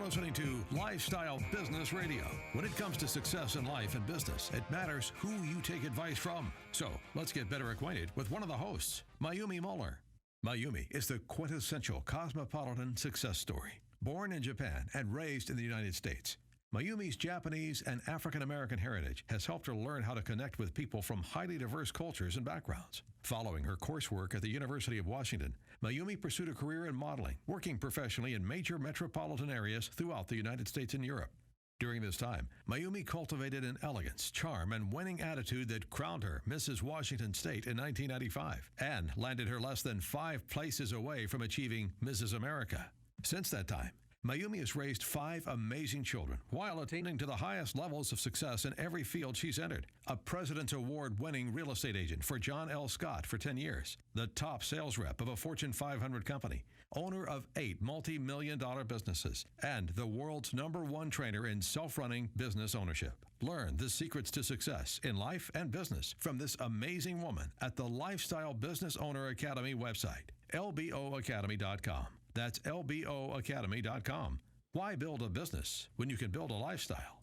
listening to Lifestyle Business Radio. When it comes to success in life and business, it matters who you take advice from. So let's get better acquainted with one of the hosts, Mayumi Muller. Mayumi is the quintessential cosmopolitan success story. Born in Japan and raised in the United States, Mayumi's Japanese and African American heritage has helped her learn how to connect with people from highly diverse cultures and backgrounds. Following her coursework at the University of Washington, Mayumi pursued a career in modeling, working professionally in major metropolitan areas throughout the United States and Europe. During this time, Mayumi cultivated an elegance, charm, and winning attitude that crowned her Mrs. Washington State in 1995 and landed her less than 5 places away from achieving Mrs. America. Since that time, Mayumi has raised 5 amazing children while attaining to the highest levels of success in every field she's entered. A President's Award-winning real estate agent for John L. Scott for 10 years, the top sales rep of a Fortune 500 company, owner of 8 multi-million-dollar businesses, and the world's #1 trainer in self-running business ownership. Learn the secrets to success in life and business from this amazing woman at the Lifestyle Business Owner Academy website, lboacademy.com. That's lboacademy.com. Why build a business when you can build a lifestyle?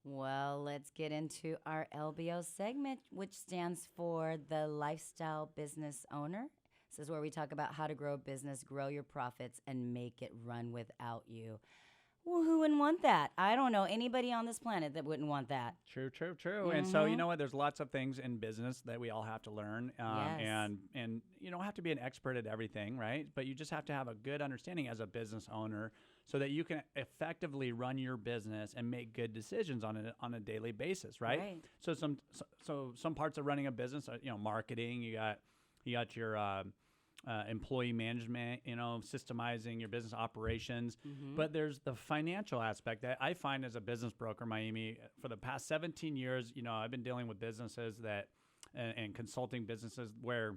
Well, let's get into our LBO segment, which stands for the Lifestyle Business Owner. This is where we talk about how to grow a business, grow your profits, and make it run without you. Well, who wouldn't want that? I don't know anybody on this planet that wouldn't want that. True. And so, you know what? There's lots of things in business that we all have to learn. Yes. And you don't have to be an expert at everything, right? But you just have to have a good understanding as a business owner so that you can effectively run your business and make good decisions on a daily basis, right? So some parts of running a business are, marketing. You got your employee management, systemizing your business operations. But there's the financial aspect that I find as a business broker, Mayumi, for the past 17 years, I've been dealing with businesses and consulting businesses where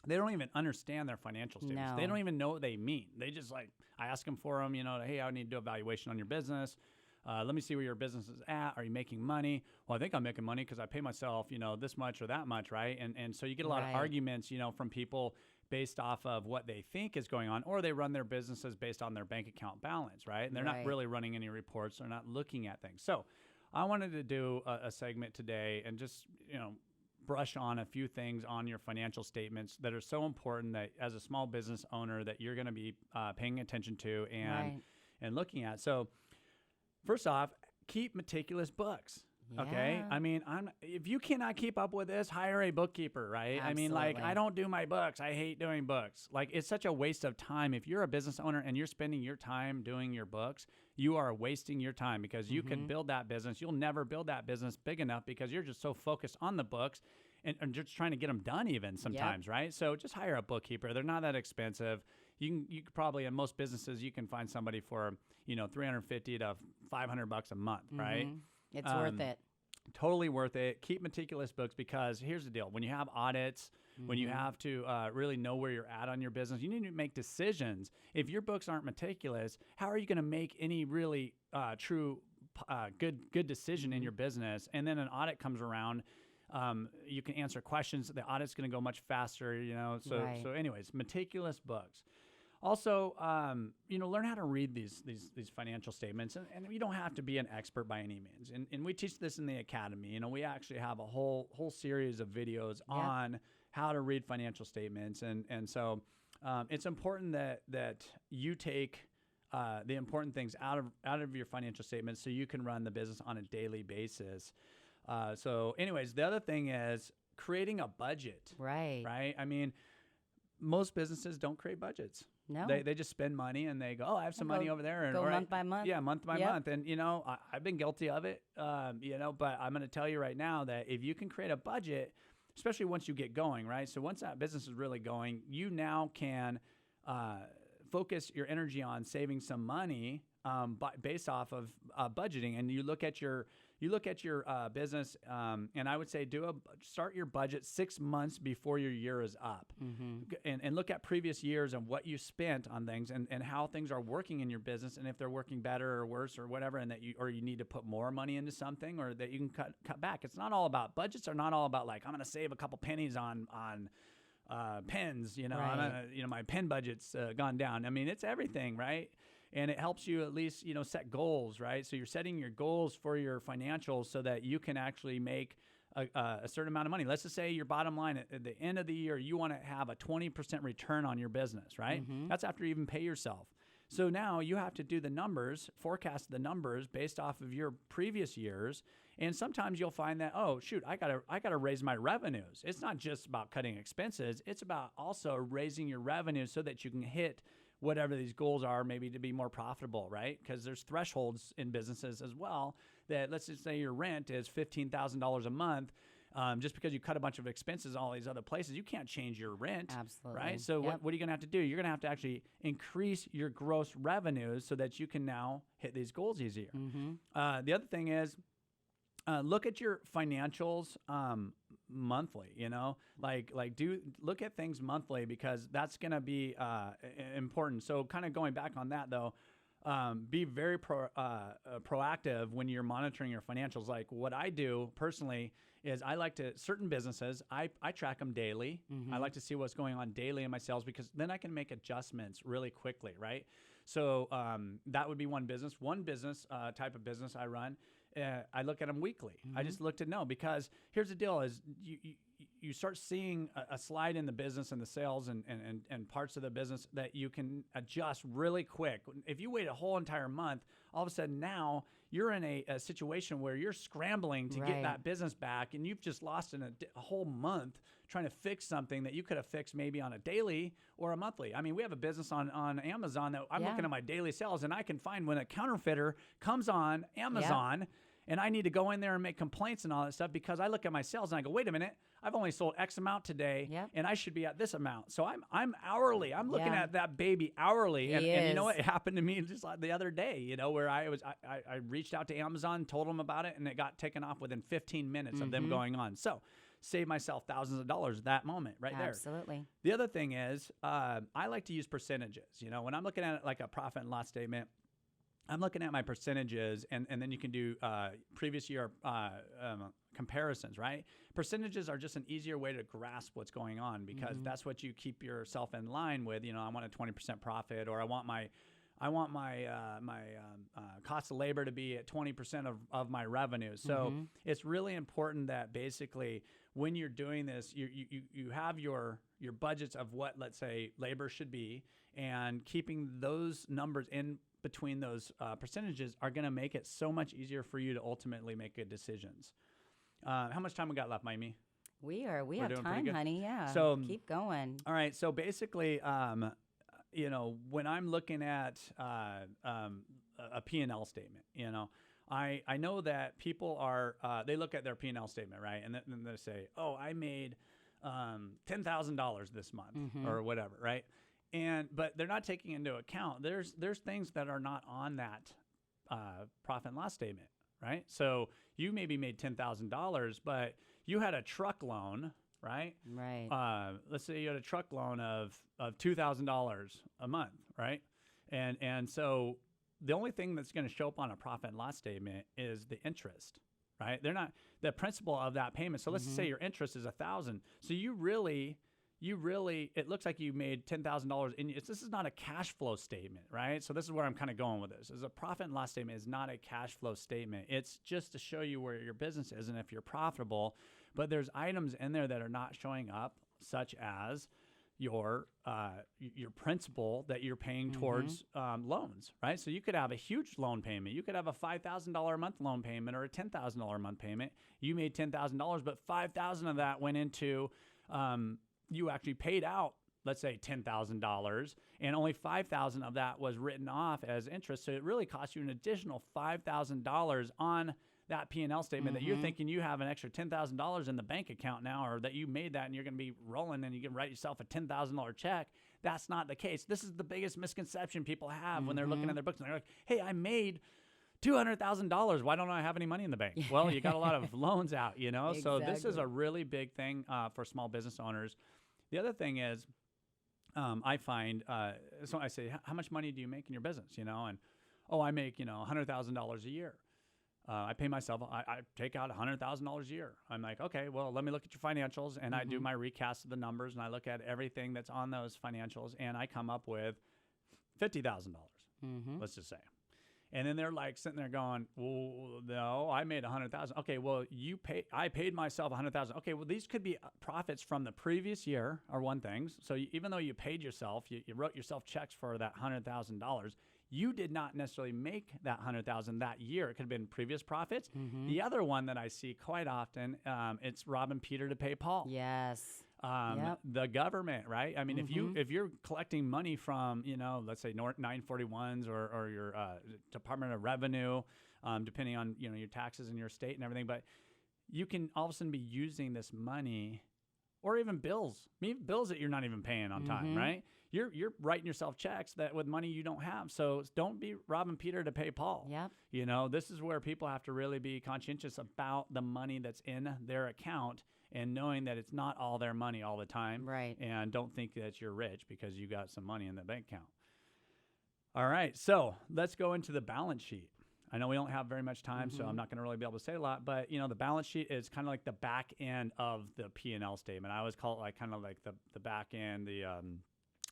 they don't even understand their financial statements. No. They don't even know what they mean. They just I ask them for them, hey, I need to do a valuation on your business. Let me see where your business is at. Are you making money? Well, I think I'm making money because I pay myself, this much or that much, right? And so you get a lot of arguments, from people based off of what they think is going on, or they run their businesses based on their bank account balance, right? And they're not really running any reports. They're not looking at things. So I wanted to do a segment today and just, brush on a few things on your financial statements that are so important that as a small business owner that you're going to be paying attention to and looking at. So first off, keep meticulous books. Yeah. Okay. I mean, if you cannot keep up with this, hire a bookkeeper, right? Absolutely. I mean, I don't do my books. I hate doing books. It's such a waste of time. If you're a business owner and you're spending your time doing your books, you are wasting your time because you can build that business. You'll never build that business big enough because you're just so focused on the books and just trying to get them done even sometimes, right? So just hire a bookkeeper. They're not that expensive. You could probably, in most businesses, you can find somebody for, $350 to $500 a month, right? It's worth it. Totally worth it. Keep meticulous books because here's the deal. When you have audits, when you have to really know where you're at on your business, you need to make decisions. If your books aren't meticulous, how are you going to make any really true good decision in your business? And then an audit comes around, you can answer questions. The audit's going to go much faster, So anyways, meticulous books. Also, learn how to read these financial statements, and you don't have to be an expert by any means. And we teach this in the academy. We actually have a whole series of videos on how to read financial statements, and so it's important that you take the important things out of your financial statements so you can run the business on a daily basis. So, anyways, the other thing is creating a budget. Right. I mean, most businesses don't create budgets. No. They just spend money and they go, oh, I have some money over there. Go month by month. Yeah, month by month. And, I've been guilty of it, but I'm going to tell you right now that if you can create a budget, especially once you get going, right? So once that business is really going, you now can focus your energy on saving some money based off of budgeting. And you look at your business, and I would say start your budget 6 months before your year is up, and look at previous years and what you spent on things and how things are working in your business, and if they're working better or worse or whatever, and that you need to put more money into something or that you can cut back. It's not all about budgets. Are not all about I'm going to save a couple pennies on pens. My pen budget's gone down. I mean, it's everything, right? And it helps you at least, set goals, right? So you're setting your goals for your financials so that you can actually make a certain amount of money. Let's just say your bottom line at the end of the year, you want to have a 20% return on your business, right? That's after you even pay yourself. So now you have to do the numbers, forecast the numbers based off of your previous years. And sometimes you'll find that, oh, shoot, I gotta raise my revenues. It's not just about cutting expenses. It's about also raising your revenues so that you can hit whatever these goals are, maybe to be more profitable, right? Because there's thresholds in businesses as well that, let's just say your rent is $15,000 a month. Just because you cut a bunch of expenses in all these other places, you can't change your rent. Absolutely. Right? So what are you going to have to do? You're going to have to actually increase your gross revenues so that you can now hit these goals easier. The other thing is, look at your financials monthly, look at things monthly, because that's going to be important. So kind of going back on that though, be very proactive when you're monitoring your financials. Like what I do personally is I like to, certain businesses, I track them daily. I like to see what's going on daily in my sales, because then I can make adjustments really quickly, right? So that would be one business. One business type of business I run, I look at them weekly. I just look to know, because here's the deal is you start seeing a slide in the business and the sales and parts of the business that you can adjust really quick. If you wait a whole entire month, all of a sudden now you're in a situation where you're scrambling to get that business back, and you've just lost a whole month trying to fix something that you could have fixed maybe on a daily or a monthly. I mean, we have a business on Amazon that I'm looking at my daily sales, and I can find when a counterfeiter comes on Amazon and I need to go in there and make complaints and all that stuff, because I look at my sales and I go, wait a minute, I've only sold X amount today, and I should be at this amount. So I'm hourly. I'm looking at that baby hourly. And you know what? It happened to me just like the other day, where I reached out to Amazon, told them about it, and it got taken off within 15 minutes of them going on. So save myself thousands of dollars at that moment there. Absolutely. The other thing is, I like to use percentages. When I'm looking at it like a profit and loss statement, I'm looking at my percentages, and then you can do previous year comparisons, right? Percentages are just an easier way to grasp what's going on, because that's what you keep yourself in line with. I want a 20% profit, or I want my cost of labor to be at 20% of my revenue. So it's really important that basically when you're doing this, you have your budgets of what, let's say, labor should be, and keeping those numbers in between those percentages are going to make it so much easier for you to ultimately make good decisions. How much time we got left, Mayumi? We have time, honey. Yeah. So keep going. All right. So basically, when I'm looking at a P&L statement, I know that people are, they look at their P&L statement, right? And then they say, oh, I made $10,000 this month or whatever, right? But they're not taking into account, there's things that are not on that profit and loss statement, right? So you maybe made $10,000, but you had a truck loan, right? Right. Let's say you had a truck loan of $2,000 a month, right? And so the only thing that's going to show up on a profit and loss statement is the interest, right? They're not the principal of that payment. So let's say your interest is $1,000. So you really, it looks like you made $10,000 in. This is not a cash flow statement, right? So this is where I'm kind of going with this. Is a profit and loss statement is not a cash flow statement. It's just to show you where your business is and if you're profitable. But there's items in there that are not showing up, such as your principal that you're paying towards loans, right? So you could have a huge loan payment. You could have a $5,000 a month loan payment or a $10,000 a month payment. You made $10,000, but $5,000 of that went into you actually paid out, let's say $10,000, and only $5,000 of that was written off as interest. So it really cost you an additional $5,000 on that P&L statement that you're thinking you have an extra $10,000 in the bank account now, or that you made that and you're going to be rolling and you can write yourself a $10,000 check. That's not the case. This is the biggest misconception people have when they're looking at their books and they're like, hey, I made $200,000. Why don't I have any money in the bank? Well, you got a lot of loans out, Exactly. So this is a really big thing for small business owners. The other thing is, I find, so I say, how much money do you make in your business? And, I make, $100,000 a year. I pay myself, I take out $100,000 a year. I'm like, okay, well, let me look at your financials. And I do my recast of the numbers and I look at everything that's on those financials and I come up with $50,000. let's just say. And then they're like sitting there going, well, no, I made 100,000. Okay, well, I paid myself 100,000. Okay, well, these could be profits from the previous year or one thing. So even though you paid yourself, you wrote yourself checks for that $100,000, you did not necessarily make that 100,000 that year. It could have been previous profits. The other one that I see quite often, it's robbing Peter to pay Paul. Yes. The government, right? I mean, if you're collecting money from, let's say 941s or your Department of Revenue, depending on, your taxes in your state and everything, but you can all of a sudden be using this money or even bills that you're not even paying on time, right? You're writing yourself checks that with money you don't have. So don't be robbing Peter to pay Paul. Yep. This is where people have to really be conscientious about the money that's in their account and knowing that it's not all their money all the time. Right. And don't think that you're rich because you got some money in the bank account. All right. So let's go into the balance sheet. I know we don't have very much time, so I'm not going to really be able to say a lot, but the balance sheet is kind of like the back end of the P&L statement. I always call it like kind of like the back end, the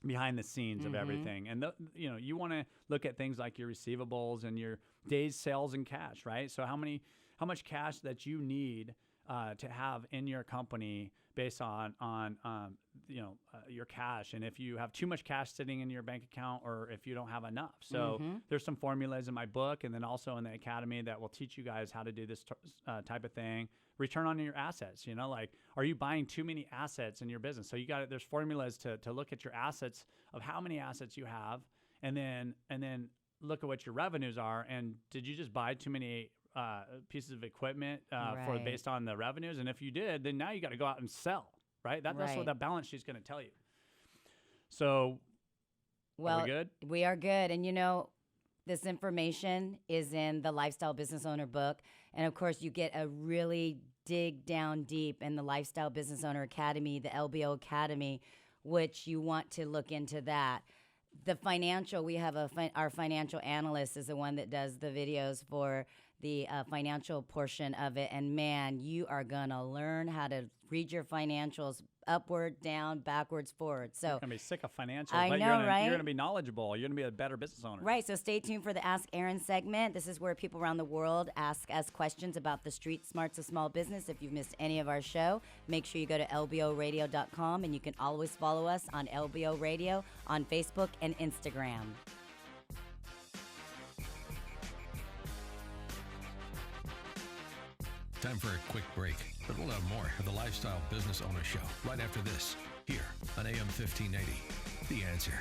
behind the scenes of everything. And you want to look at things like your receivables and your days sales and cash, right? So how much cash that you need to have in your company based on your cash, and if you have too much cash sitting in your bank account or if you don't have enough. So there's some formulas in my book and then also in the academy that will teach you guys how to do this type of thing. Return on your assets, like, are you buying too many assets in your business? So there's formulas to look at your assets of how many assets you have, and then look at what your revenues are. And did you just buy too many pieces of equipment based on the revenues? And if you did, then now you got to go out and sell, right? That's what that balance sheet is going to tell you. So, are we good? We are good. And this information is in the Lifestyle Business Owner book. And of course, you get a really dig down deep in the Lifestyle Business Owner Academy, the LBO Academy, which you want to look into that. The financial, we have our financial analyst is the one that does the videos for the financial portion of it. And man, you are going to learn how to read your financials upward, down, backwards, forward. So you're going to be sick of financials, I but know, you're going to be knowledgeable. You're going to be a better business owner. Right. So stay tuned for the Ask Aaron segment. This is where people around the world ask us questions about the street smarts of small business. If you've missed any of our show, make sure you go to lboradio.com, and you can always follow us on LBO Radio on Facebook and Instagram. Time for a quick break, but we'll have more of the Lifestyle Business Owner Show right after this, here on AM 1580, The Answer.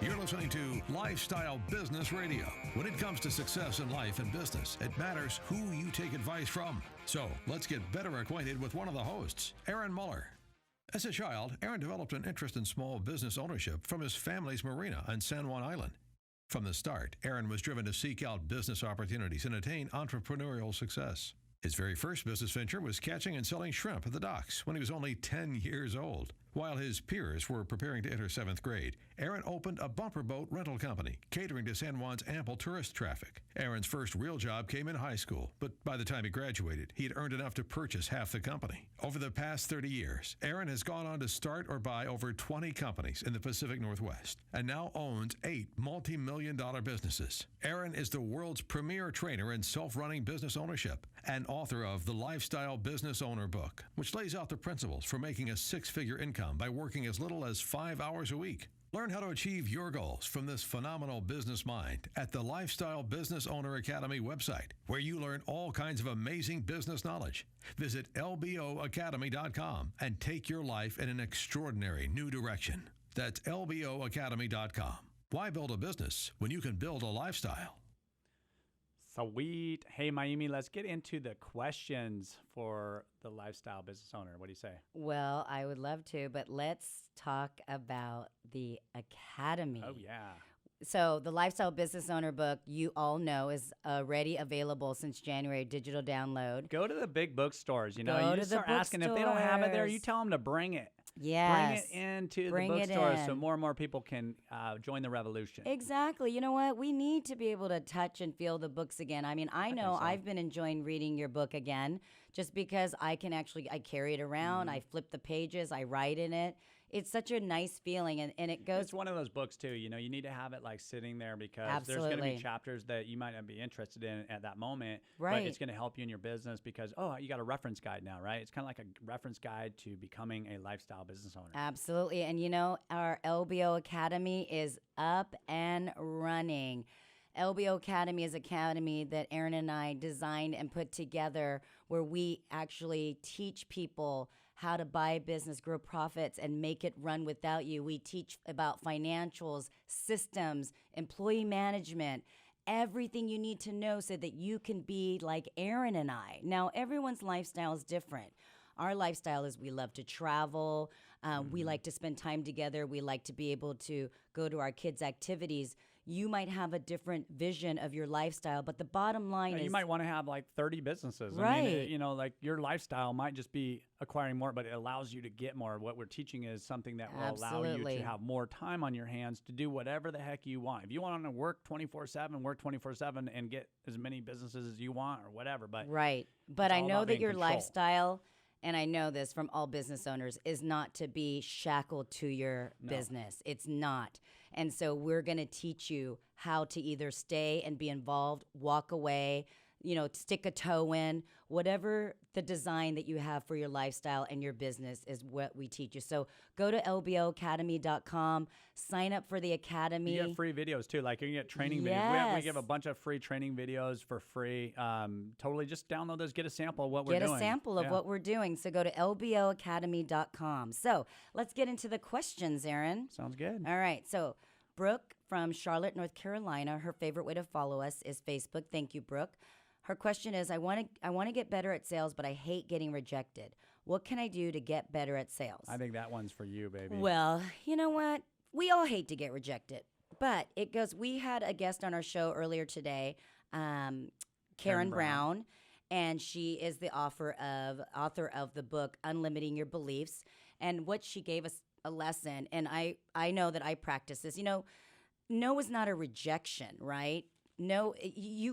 You're listening to Lifestyle Business Radio. When it comes to success in life and business, it matters who you take advice from. So let's get better acquainted with one of the hosts, Aaron Muller. As a child, Aaron developed an interest in small business ownership from his family's marina on San Juan Island. From the start, Aaron was driven to seek out business opportunities and attain entrepreneurial success. His very first business venture was catching and selling shrimp at the docks when he was only 10 years old. While his peers were preparing to enter 7th grade, Aaron opened a bumper boat rental company, catering to San Juan's ample tourist traffic. Aaron's first real job came in high school, but by the time he graduated, he had earned enough to purchase half the company. Over the past 30 years, Aaron has gone on to start or buy over 20 companies in the Pacific Northwest and now owns 8 multi-million-dollar businesses. Aaron is the world's premier trainer in self-running business ownership and author of the Lifestyle Business Owner book, which lays out the principles for making a 6-figure income by working as little as 5 hours a week. Learn how to achieve your goals from this phenomenal business mind at the Lifestyle Business Owner Academy website, where you learn all kinds of amazing business knowledge. Visit lboacademy.com and take your life in an extraordinary new direction. That's lboacademy.com. Why build a business when you can build a lifestyle? Sweet. Hey, Mayumi, let's get into the questions for the Lifestyle Business Owner. What do you say? Well, I would love to, but let's talk about the Academy. Oh, yeah. So the Lifestyle Business Owner book, you all know, is already available since January, digital download. Go to the big bookstores. You Go just to the start asking if they don't have it there. You tell them to bring it. Yes. Bring it into the bookstores so more and more people can join the revolution. Exactly. You know what? We need to be able to touch and feel the books again. I mean, I know I've been enjoying reading your book again just because I carry it around. I flip the pages. I write in it. it's such a nice feeling, and it goes. It's one of those books too. You know, you need to have it like sitting there because there's going to be chapters that you might not be interested in at that moment, right? But it's going to help you in your business because you got a reference guide now, right? It's kind of like a reference guide to becoming a lifestyle business owner. Absolutely, and you know, our LBO Academy is up and running. LBO Academy is an academy that Aaron and I designed and put together where we actually teach people how to buy a business, grow profits, and make it run without you. We teach about financials, systems, employee management, everything you need to know so that you can be like Aaron and I. Now, everyone's lifestyle is different. Our lifestyle is we love to travel. We like to spend time together. We like to be able to go to our kids' activities. You might have a different vision of your lifestyle, but the bottom line is you might want to have like 30 businesses. Right. I mean, you know, like your lifestyle might just be acquiring more, but it allows you to get more. What we're teaching is something that will allow you to have more time on your hands to do whatever the heck you want. If you want to work 24/7, work 24/7 and get as many businesses as you want or whatever. But right. But I know that your lifestyle, and I know this from all business owners, is not to be shackled to your business. It's not. And so we're going to teach you how to either stay and be involved, walk away, you know, stick a toe in, whatever the design that you have for your lifestyle and your business is what we teach you. So go to lboacademy.com, sign up for the academy. You get free videos too. Like you can get training videos. We give a bunch of free training videos for free. Totally just download those, get a sample of what we're doing. Get a sample of what we're doing. So go to lboacademy.com. So let's get into the questions, Aaron. Sounds good. All right. So Brooke from Charlotte, North Carolina, her favorite way to follow us is Facebook. Thank you, Brooke. Her question is, I want to get better at sales, but I hate getting rejected. What can I do to get better at sales? I think that one's for you, baby. Well, you know what? We all hate to get rejected, but it goes. We had a guest on our show earlier today, Karen Brown, and she is the author of the book Unlimiting Your Beliefs. And what she gave us a lesson, and I know that I practice this. You know, no is not a rejection, right? No,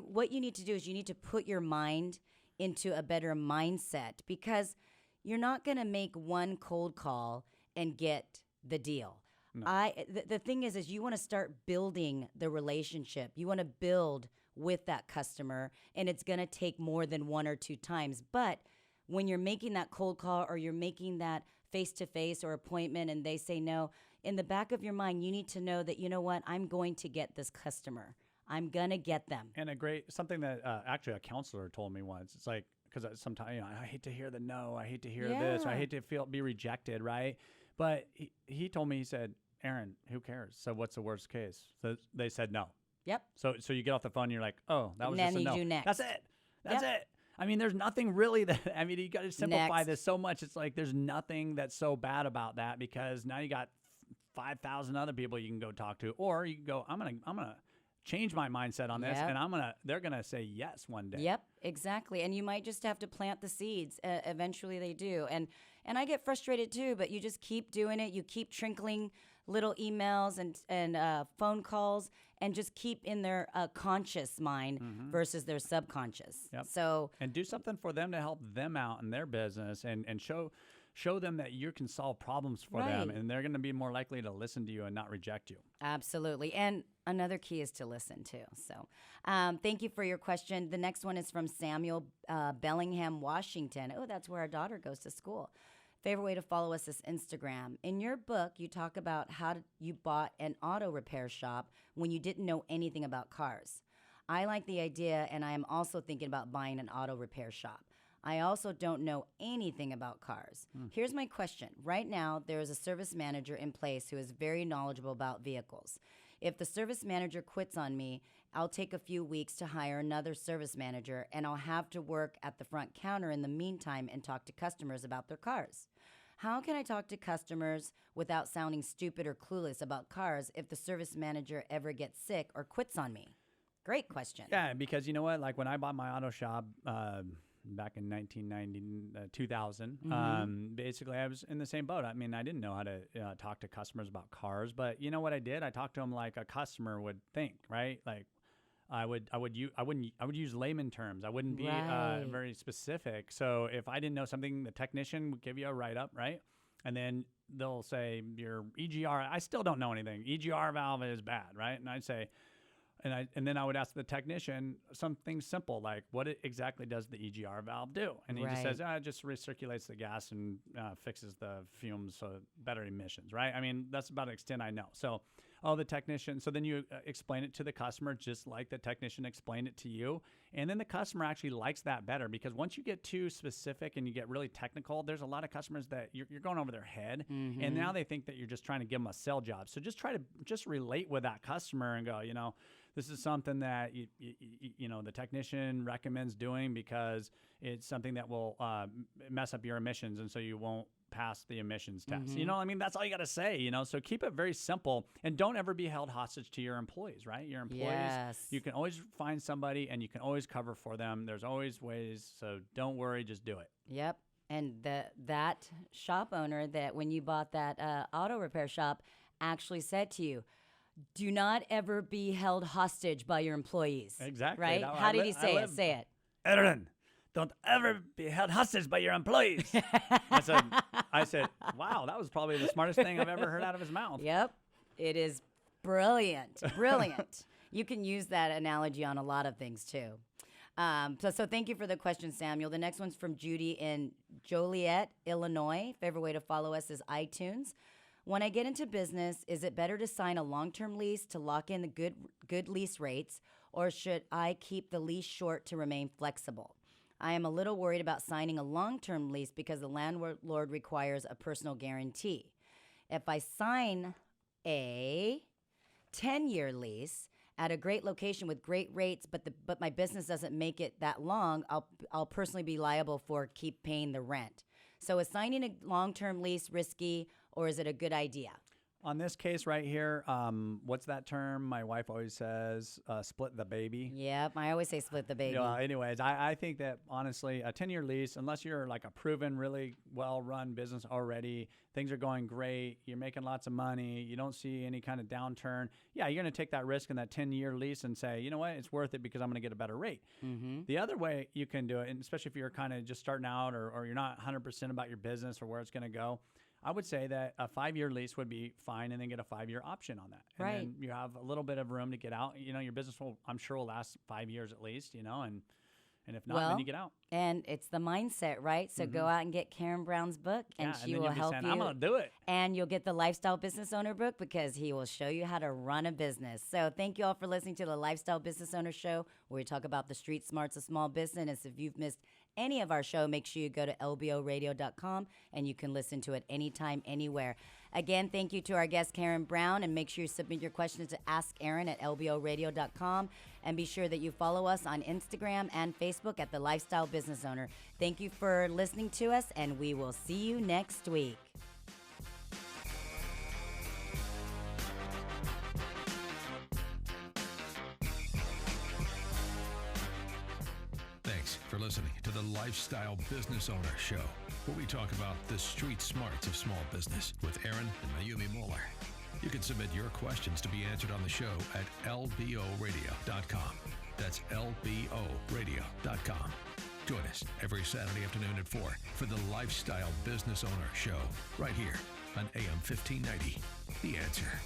what you need to do is you need to put your mind into a better mindset because you're not going to make one cold call and get the deal. No. The thing is you want to start building the relationship. You want to build with that customer, and it's going to take more than one or two times. But when you're making that cold call or you're making that face-to-face or appointment and they say no, in the back of your mind, you need to know that, you know what, I'm going to get this customer. I'm going to get them. And something that actually a counselor told me once, it's like, because sometimes, you know, I hate to hear the no, I hate to hear this, or I hate to be rejected, right? But he told me, he said, Aaron, who cares? So what's the worst case? So they said no. Yep. So you get off the phone, and you're like, oh, that was just a no. And then you do next. That's it. That's it. I mean, there's nothing really you got to simplify this so much. It's like there's nothing that's so bad about that because now you got 5,000 other people you can go talk to, or you can go, I'm gonna change my mindset on this, and they're gonna say yes one day. Yep, exactly. And you might just have to plant the seeds. Eventually, they do. And I get frustrated too, but you just keep doing it. You keep trickling little emails and phone calls, and just keep in their conscious mind versus their subconscious. Yep. So and do something for them to help them out in their business, and show them that you can solve problems for them, and they're going to be more likely to listen to you and not reject you. Absolutely. And another key is to listen too. So thank you for your question. The next one is from Samuel, Bellingham, Washington. Oh, that's where our daughter goes to school. Favorite way to follow us is Instagram. In your book, you talk about how you bought an auto repair shop when you didn't know anything about cars. I like the idea, and I am also thinking about buying an auto repair shop. I also don't know anything about cars. Here's my question. Right now, there is a service manager in place who is very knowledgeable about vehicles. If the service manager quits on me, I'll take a few weeks to hire another service manager, and I'll have to work at the front counter in the meantime and talk to customers about their cars. How can I talk to customers without sounding stupid or clueless about cars if the service manager ever gets sick or quits on me? Great question. Yeah, because you know what? Like when I bought my auto shop, back in 2000, basically I was in the same boat. I mean, I didn't know how to talk to customers about cars, but you know what I did? I talked to them like a customer would think, right? Like I would use layman terms. I wouldn't be very specific. So if I didn't know something, the technician would give you a write-up, right? And then they'll say your EGR, I still don't know anything. EGR valve is bad, right? And I'd say, and then I would ask the technician something simple like, what exactly does the EGR valve do? And he just says, it just recirculates the gas and fixes the fumes, so better emissions, right? I mean, that's about the extent I know. So, the technician, so then you explain it to the customer just like the technician explained it to you. And then the customer actually likes that better, because once you get too specific and you get really technical, there's a lot of customers that you're going over their head. And now they think that you're just trying to give them a sell job. So just try to just relate with that customer and go, this is something that the technician recommends doing because it's something that will mess up your emissions, and so you won't pass the emissions test. That's all you got to say. So keep it very simple, and don't ever be held hostage to your employees. Right, your employees. You can always find somebody, and you can always cover for them. There's always ways, so don't worry, just do it. Yep. And that shop owner that when you bought that auto repair shop actually said to you, do not ever be held hostage by your employees. Exactly. Right? How did he say it? Say it. Aaron, don't ever be held hostage by your employees. I said, wow, that was probably the smartest thing I've ever heard out of his mouth. Yep. It is brilliant. Brilliant. You can use that analogy on a lot of things too. So thank you for the question, Samuel. The next one's from Judy in Joliet, Illinois. Favorite way to follow us is iTunes. When I get into business, is it better to sign a long-term lease to lock in the good lease rates, or should I keep the lease short to remain flexible? I am a little worried about signing a long-term lease because the landlord requires a personal guarantee. If I sign a 10-year lease at a great location with great rates, but my business doesn't make it that long, I'll personally be liable for keep paying the rent. So is signing a long-term lease risky, or is it a good idea? On this case right here, what's that term my wife always says? Split the baby. Yep, I always say split the baby. Anyways, I think that honestly, a 10-year lease, unless you're like a proven, really well-run business already, things are going great, you're making lots of money, you don't see any kind of downturn, you're going to take that risk in that 10-year lease and say, you know what, it's worth it because I'm going to get a better rate. The other way you can do it, and especially if you're kind of just starting out or you're not 100% about your business or where it's going to go, I would say that a 5-year lease would be fine, and then get a 5-year option on that. And right. then you have a little bit of room to get out. Your business I'm sure will last 5 years at least, and if not, then you get out. And it's the mindset, right? So go out and get Karen Brown's book, and she will help you. I'm going to do it. And you'll get the Lifestyle Business Owner book because he will show you how to run a business. So thank you all for listening to the Lifestyle Business Owner Show, where we talk about the street smarts of small business. If you've missed any of our show, make sure you go to lboradio.com and you can listen to it anytime, anywhere. Again, thank you to our guest, Karen Brown, and make sure you submit your questions to Ask Aaron at lboradio.com. And be sure that you follow us on Instagram and Facebook at The Lifestyle Business Owner. Thank you for listening to us, and we will see you next week. Thanks for listening to the Lifestyle Business Owner Show, where we talk about the street smarts of small business with Aaron and Mayumi Muller. You can submit your questions to be answered on the show at lboradio.com. That's lboradio.com. Join us every Saturday afternoon at 4 for the Lifestyle Business Owner Show, right here on AM 1590. The Answer.